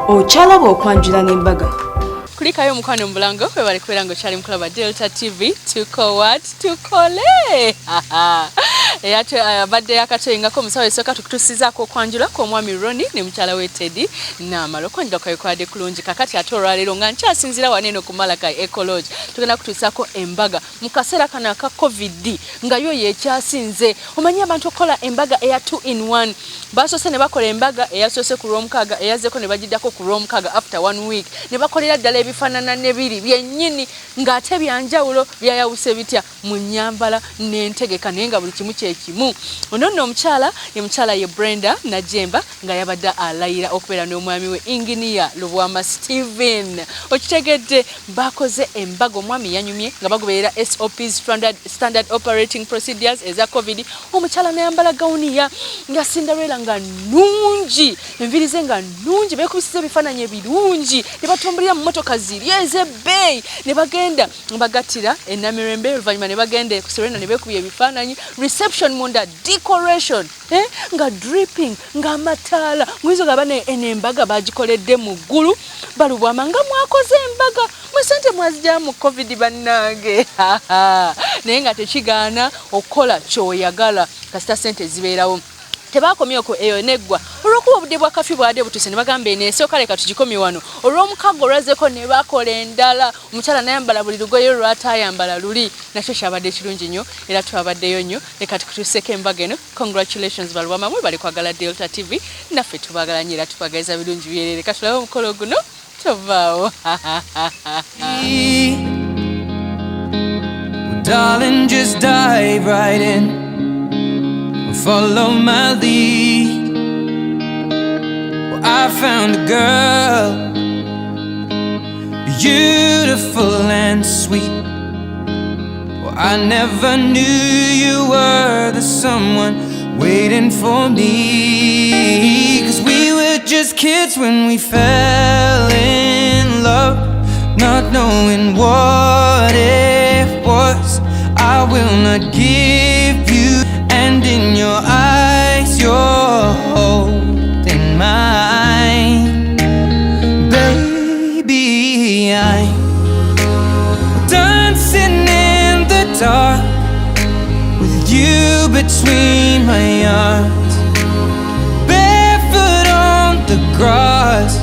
Ochalaba okwanjula n'embaga. Kulikayo mukwano mubulango we bali kwera ngo chali mkulaba Delta TV tuko what tukole yate abadde yakatoyinga ko musawe soka tukutusizako okwanjula ko mwami Roni ne mchala we Teddy na malo kwanjula kwa kwade kulungi kakati atora lero nga nchasinzira waneno ku Malaka Ecology tugenda kutusako embaga mukasera kana ka covid nga yo yekyasinze omanya abantu okola embaga eya 2 in 1 basose ne bakola embaga eyasose ku romkaga eyazeko ne bagidako ku romkaga after 1 week ne bakolera ddala ebifanana nebiri byennyini ng'ate byanjawulo byayawuse bitya mu nnyambala n'entegeka naye nga buli kimu kyekimu ono nno omukyala ye Brenda Najemba nga yabadde alayira okubeera n'omwami we Engineer Lubwama'S Steven okitegedde bakoze embaga omwami yanyumye nga bagoberera SOPs standard operating procedures eza covid omukyala nayambala gawuniya nga Cinderella nga nungi envirize nga nungi bekubisiza ebifaananyi ebirungi ne batumbulira mu motoka ziri ezebbeeyi ne bagenda bagatira Namirembe oluvannyuma ne bagenda ku Serena ne bekubya ebifaananyi reception munda decoration nga dripping nga amataala mwizo gabane enembaga bagikoledde mu ggulu balubwama nga mwakoze embaga mwesente mwazija mu covid bannange naye nga tekigaana okukola kyoyagala kasita sente zibeerawo tebakomyoko eyo neggwa olwokuba obudde bwa kafi bwade butuse ne bagamba eneesooka leka tugikomye wano olw'omukago olwazeko ne bakola endala omukyala nayambala buli lugoye lwatayambala luli nakyo kyabadde kirungi nnyo era twabaddeyo nnyo leka tukutuuseko embaga eno congratulations balubwama mwe bali kwagala Delta TV naffe tubaagala nnyo era tubagaliza birungi byerere katulabe omukolo guno tovaawo Darling, just dive right in. Follow my lead. Well, I found a girl, beautiful and sweet. Well, I never knew you were the someone waiting for me. 'Cause we were just kids when we fell in love, not knowing what it was. I will not give you. And in your eyes, you're holding mine. Baby, I'm dancing in the dark with you between my arms, barefoot on the grass,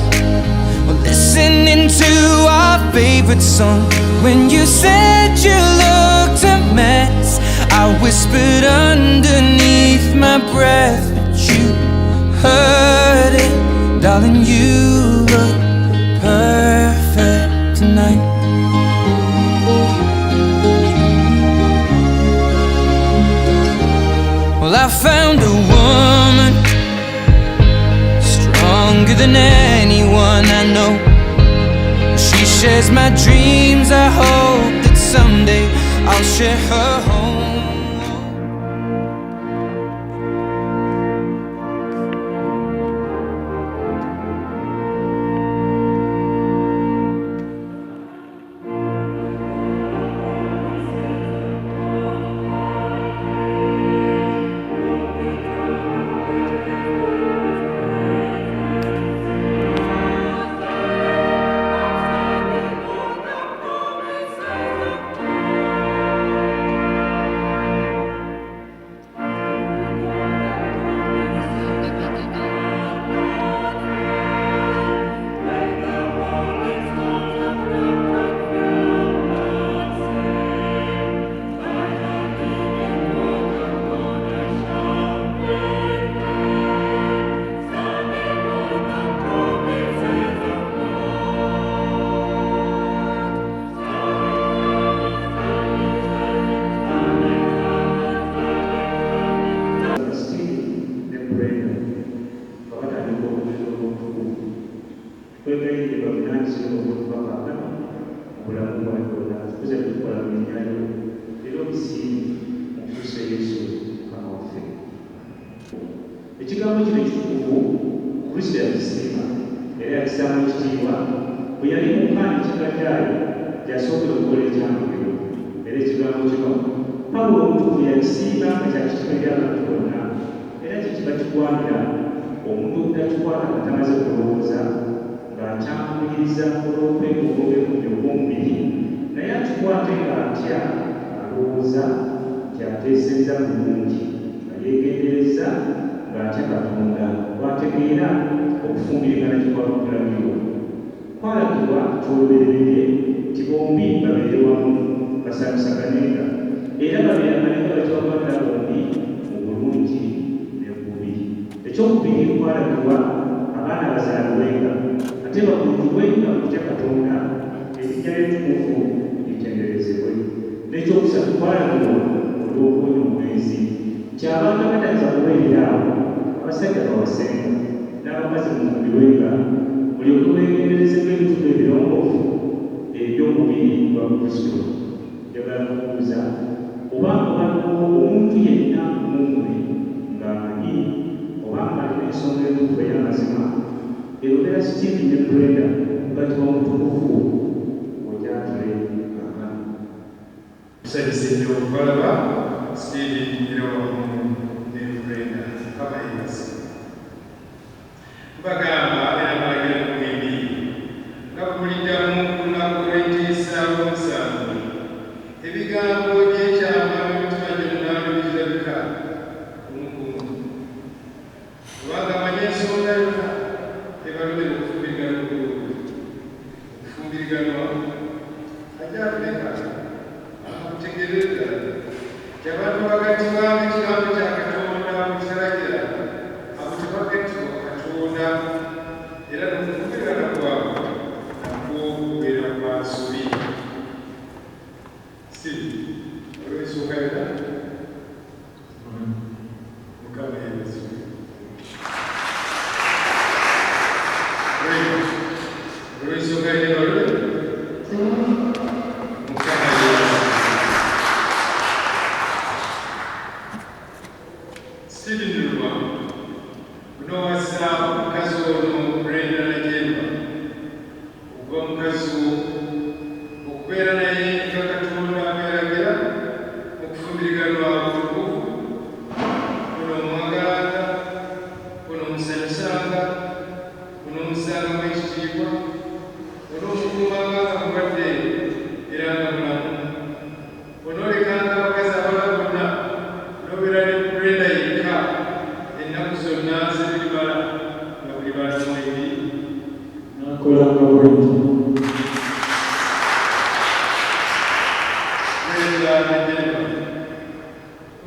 we're listening to our favorite song. When you said you looked a mess, I whispered underneath my breath, but you heard it. Darling, you look perfect tonight. Well, I found a woman stronger than anyone I know. She shares my dreams. I hope that someday I'll share her home. Ekigambo kino ekitukuvu Kristo yakisiima era yakisaamu ekitiibwa bwe yali mu nkaani kikajjaayo yasookera okukola ekyamagero era ekigambo kino Pawulo omutukuvu yakisiima nga kyakitiibwa eri abantu bonna era kye kiba kigwanira omuntu obutakikwana nga tamaze kulowooza nga amuyigiriza olw'okwekoboge ku by'obwomubiri naye atukwate ng'atya alowooza nti ateesezza bulungi nga yeegendereza ng'atya Katonda bw'ategeera okufumbirigana kye kwaba kulagirwa kwalagirwa ky'olubereberye nti bombi babeere wamu basanyusaganenga era babeeraganenga bakibakwatira bombi mu bulungi ne mu bubi. Ekyokubiri kwalagirwa abaana bazaalibwenga ate bagunjibwenga mu kutya Katonda erinnya ly'ettukuvu litenderezebwe. N'ekyokusatu kwalagirwa olw'okuwonya omulenzi ky'abantu abatayinza kubeerera awo abasajja bawasenga n'abakazi mufumbirwenga mulyoke mwegenderezebwa ebitulo ebirongoofu eby'omubiri gwa Kristo. Njagala kubuuza obanga waliwo omuntu yenna mumwe ng'amanyi obanga alina ensonga entuufu ey'amazima erobera Steve ne Brenda mugati w'omutukuvu ojatule kaakano. Tusanyuse nnyo okubalaba Steve era wamu ne Brenda kabayinzi bagamba era balagira ku bibiri nga kuliddamu ku lunaku lw'entiisa lw'omusanvu ebigambo by'ekyama by'omutima gyonna bibirabika kumukumu kubanga amanyi ensonga yonna ebalobera okufumbiriganwa okufumbiriganwa ajaleka akutegereza nti abantu bagattibwanga ekigambo kya Katonda mukitalagira abo tebagattibwa Katonda era n'okufumbirigana kwabwe nakwo kubeera kwa nsobi. Steve, olw'ensonga yonna Mukama yeebazibwe. Olw'ensonga yonna Mukama yeebazibwe. Steve Nirwa guno wassa omukazi ono Brenda Najemba okuva mukazi wo okubeera naye nga Katonda abeeragira okufumbiriganwa obutukuvu kuno omwagalanga kuno omusanyusanga kuno omusangamu ekitiibwa kuno omukuumanga nga mulwadde era nga mulamu onoolekanga abakazi abalala bonna n'obeera ne Brenda yekka ennaku zonna zebirimala nga buli balamu ebiri Nakolanga bulungi.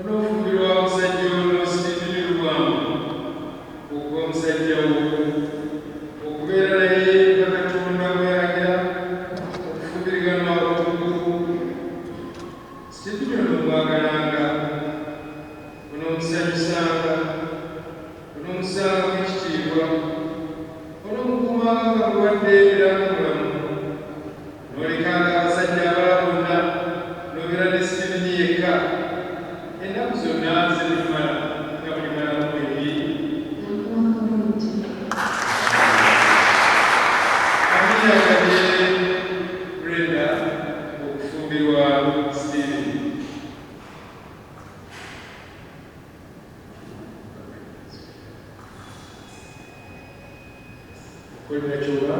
onofumbirwa omusajja ono Steve Lubwama okuva omusajja wo okubeera naye nga Katonda bweragira okufumbiriganwa obutukuvu. Steve ono omwagalanga onomusanyusanga onomusangamu ekitiibwa onomukuumanga nga mulwadde era nga mulamu n'olekanga abasajja abalala bonna n'obeera ne Steve yekka ennaku zonna zebirimala nga buli malamu ebiri. Amuyaganye Brenda okufumbirwa Steve. Okolera ky'oba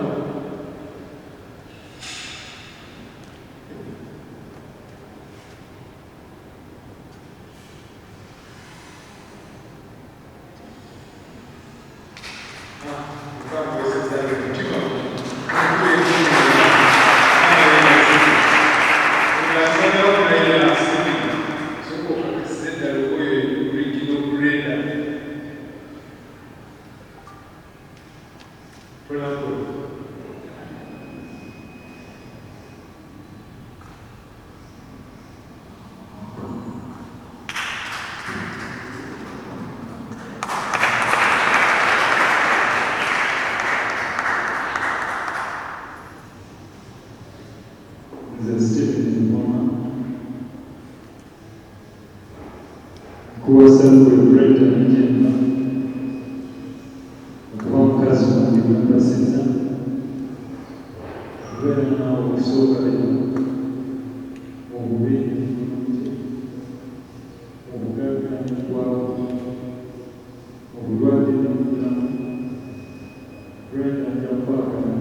kuwasanga Brenda Najemba okuba mukazi wange gwembasiza okubeera naawe okusooka obubi obugaganya bwawe obulwadde n'obulamu Brenda ajja kukwagala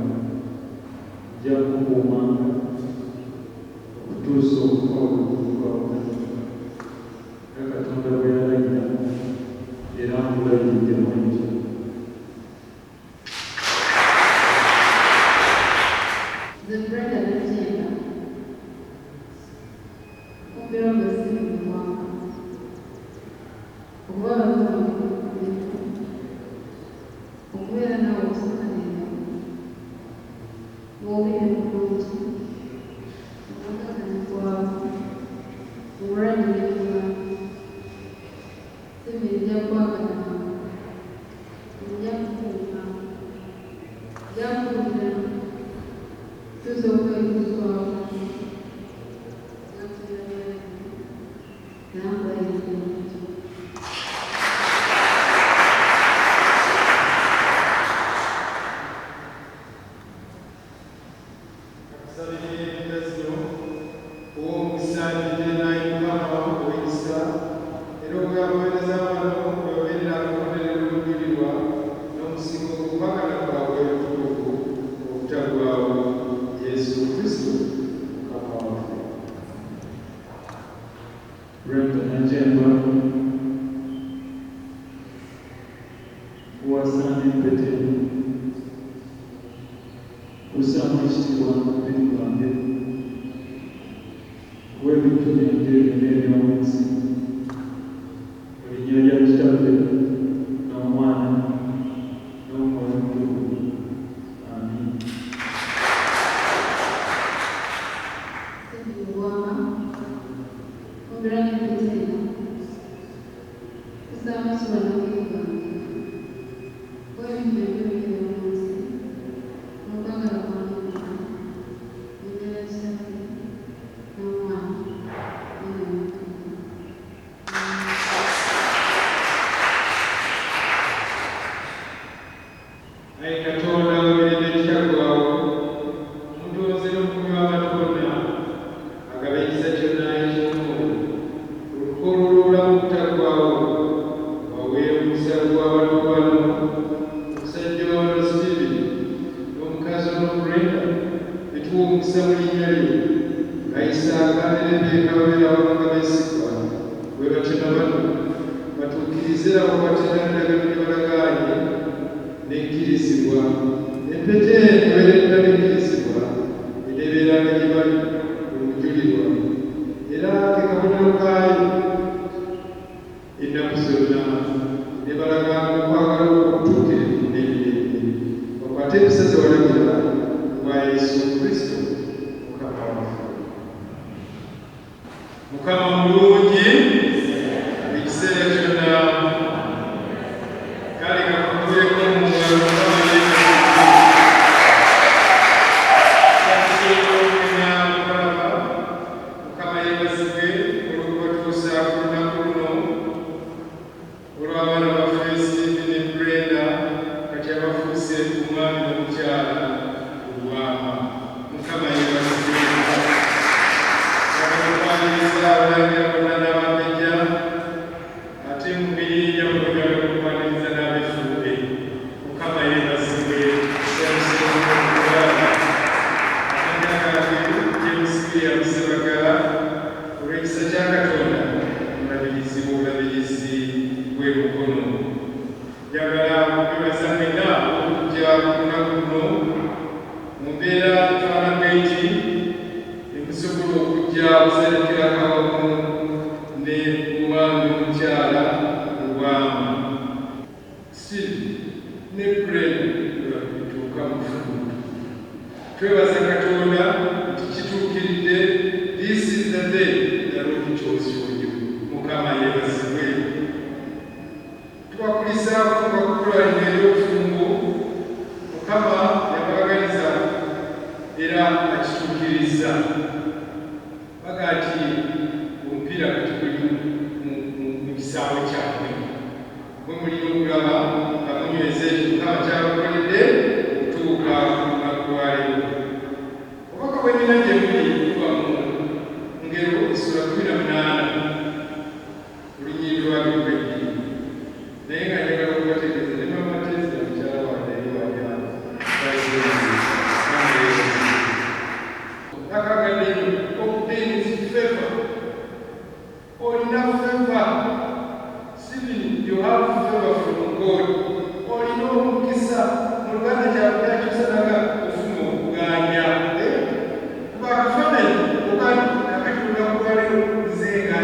Nzenga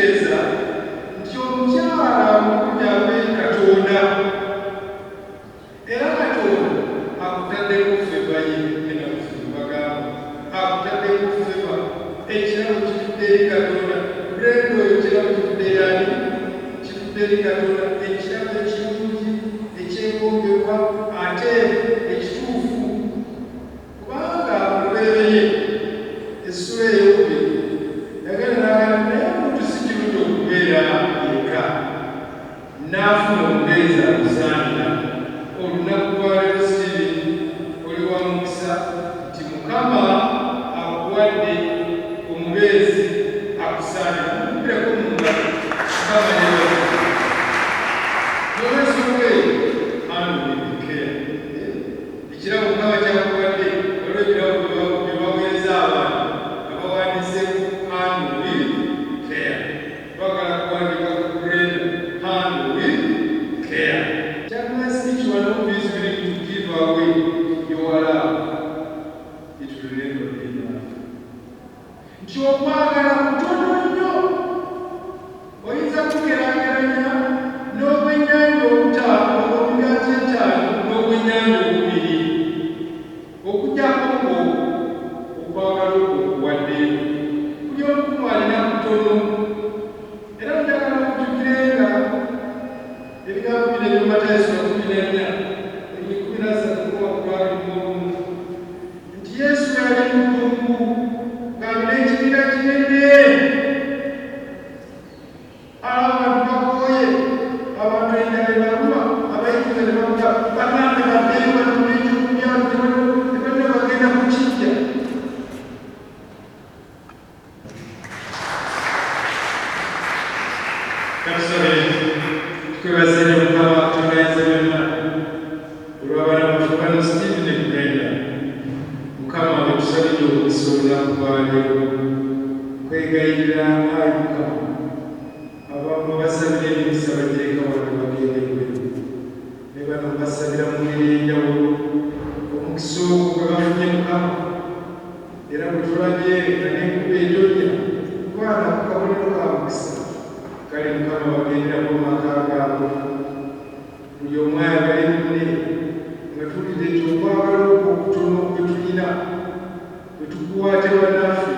kitegeeza nti omukyala mukunyagwe Katonda era Katonda akutaddeko feva ye ena bagamba akutaddeko feva ekirabo kifudde eri Katonda Namirembe oyo ekirabo kifudde yani kifudde eri Katonda ekirabo ekirungi ekyengombebwa ate ekituufu kubanga mubeereye essula ey'okubiri yagenda naye omuntu si kirungi okubeera eka n'afuna omubeezi akusaanira olunaku lwaleero Stephen oli wa mukisa nti Mukama akuwadde omubeezi akusaanira mukubireko mu ngalo Mukama yeebaza noweesooka eyo anubibikeya ekirabo Mukama kyakuwadde waliwo ebirabo bye baweeza abantu abawandiseeku handle care bagala kuwandika ku Brenda handle care Charles each one of you is willing to give away your love it will never be enough nti okwagala kutono nnyo oyinza kugeraageranya n'ogwennyanja obutaano omugaati etaano n'ogwennyanja obubiri okugyako ngo okwagala okwo okuwaddeyo buli omu alina kutono era njagala okujjukirenga ebigambo bino ebyo Matayo 14:13 nti Yesu yali mu ddungu ng'alina ekibira kinene abantu bakooye abantu endala baluma abayinza ne bavuga bagambe baddeyo batuma ekyokulya ne balina bagenda kukijja katusabire twebazire Mukama tunayenze byonna olw'abaana baffe bano Stephen ne Brenda Mukama betusabire omukisa olunaku lwaleero kwegayirira ayi Mukama abamu basabira emikisa bagireka wano bagende ebweru ne bano basabira mu ngeri ey'enjawulo omukisa ogwo gwe bafunye Mukama era bwe tulabye nga n'enkuba etonnya kubana ku kabonero ka mukisa kale Mukama bagenderako mu maka gaabwe buli omu ayagale munne nga tuwulire nti okwagala okwo okutono kwe tulina bwe tukuwaate bannaffe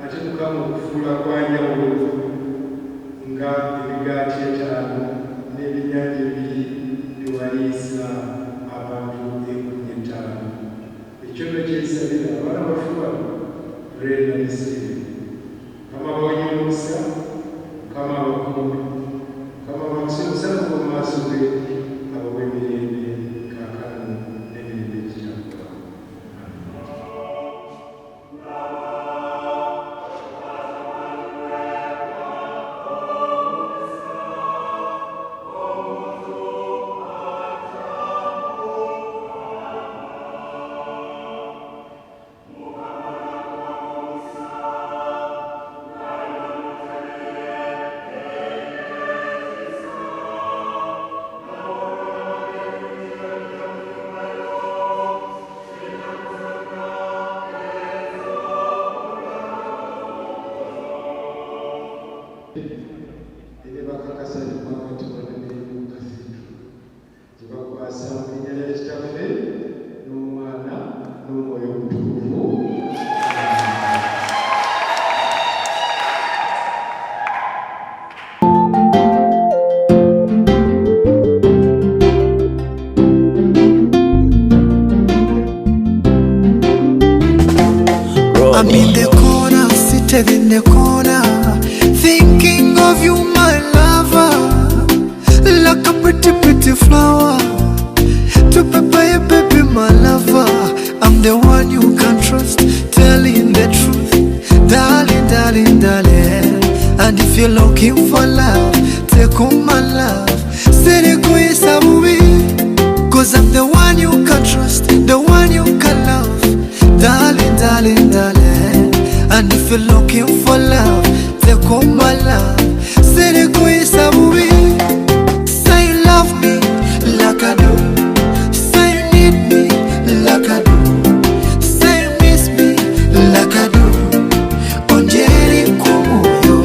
ate Mukama okufuula kwa njawulo nga ebigaati etaano n'ebyennyanja ebiri bye waliisa abantu 15 ekyo nno kyesabira abaana baffe bano Brenda ne Stephen Mukama bawenye omukisa Mukama abakuume Mukama bakuse omusana mu maaso ge abawe emirembe kaakano n'emirembe ekitaggwa ere bakakasa wakati wa Namirembe mu Cathedral gye bakwasa mu linnya lya Kitaffe n'Omwana n'Omwoyo Omutukuvu. I'm in the corner, seated in the corner, thinking of you, my lover, like a pretty, pretty flower. To prepare, baby, my lover. I'm the one you can trust, telling the truth, darling, darling, darling. And if you're looking for love, take on my love. Cause I'm the one you can trust, the one you can love, darling, darling, darling. And if you're looking for love, take on my love. Say you love me like I do. Say you need me like I do. Say you miss me like I do. Onjeri kumoyo.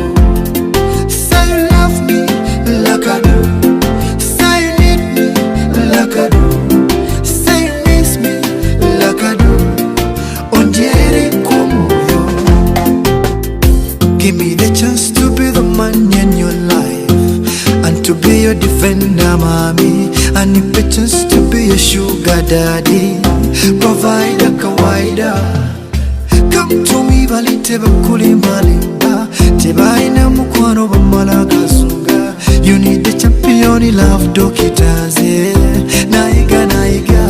defender, mommy. I need a chance to be a sugar daddy, provider, kawaida. Come to me, balite bakuli malimba, tebaina mukwano bamala kasunga. You need the champion, love dokitaze, naiga naiga.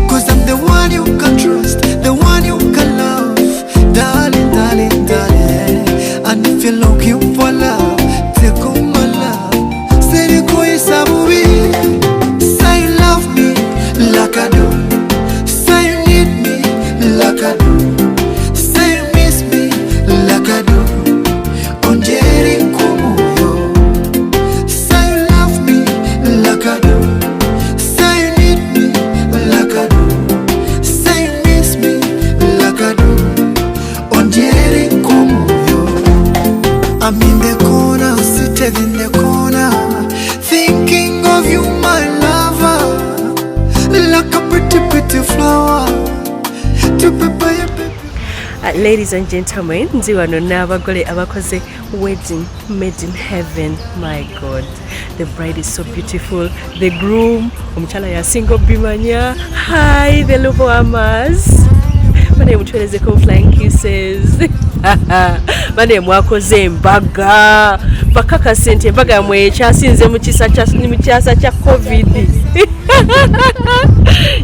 'Cause I'm the one you can trust, the one you can love, darling, darling, darling. And if you're looking for love, take on my love. Say the koisa sabubi. Say you love me like I do. Say you need me like I do. Say you miss me like I do. Onjeri kumuyo. Say you love me like I do. Say you need me like I do. Say you miss me like I do. Onjeri kumuyo. I'm in the corner, seated in the corner, thinking of you, my lover, like a pretty, pretty flower. To prepare your baby. Ladies and gentlemen, nziwano n'abagole abakoze wedding made in heaven. My God, the bride is so beautiful. The groom, omuchala ya single bimanya. Hi, the Lubwama'S. Bane mutweleze ko flying kisses. Bane mwakoze embaga. Bakaka sente embaga mwe kyasinze mu kyasa kya COVID.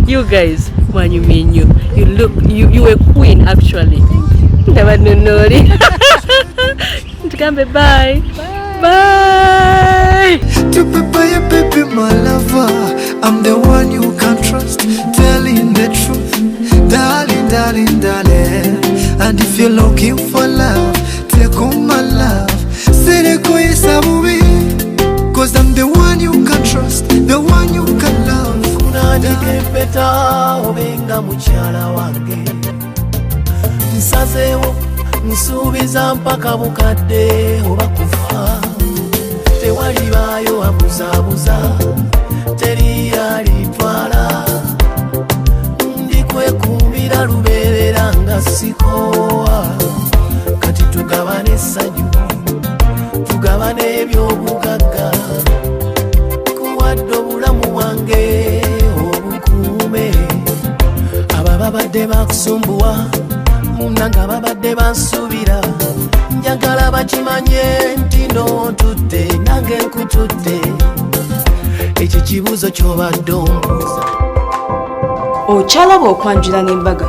You guys, mwanyuminyo. You were queen actually. Ndabanonori. Tukambe bye. Bye. To prepare your baby, my lover, I'm the one you can trust, telling the truth, darling, darling, darling. And if you're looking for love, take on my love. Say the koisa sabubi. 'Cause I'm the one you can trust, the one you can love. Peta obenga mukyala wange nsazeewo nsuubiza mpaka bukadde oba kufa tewalibaayo abuzaabuza teri alitwala ndikwekumbira lubeerera nga sikowa kati tugabane essanyu tugabane ebyobugagga kuwadde obulamu bwange babadde bakusumbuwa nanga babadde bansuubira njagala bakimanye nti n'ontudde nange nkutudde ekyo kibuuzo ky'obadde ombuuza. Okyalaba okwanjula n'embaga.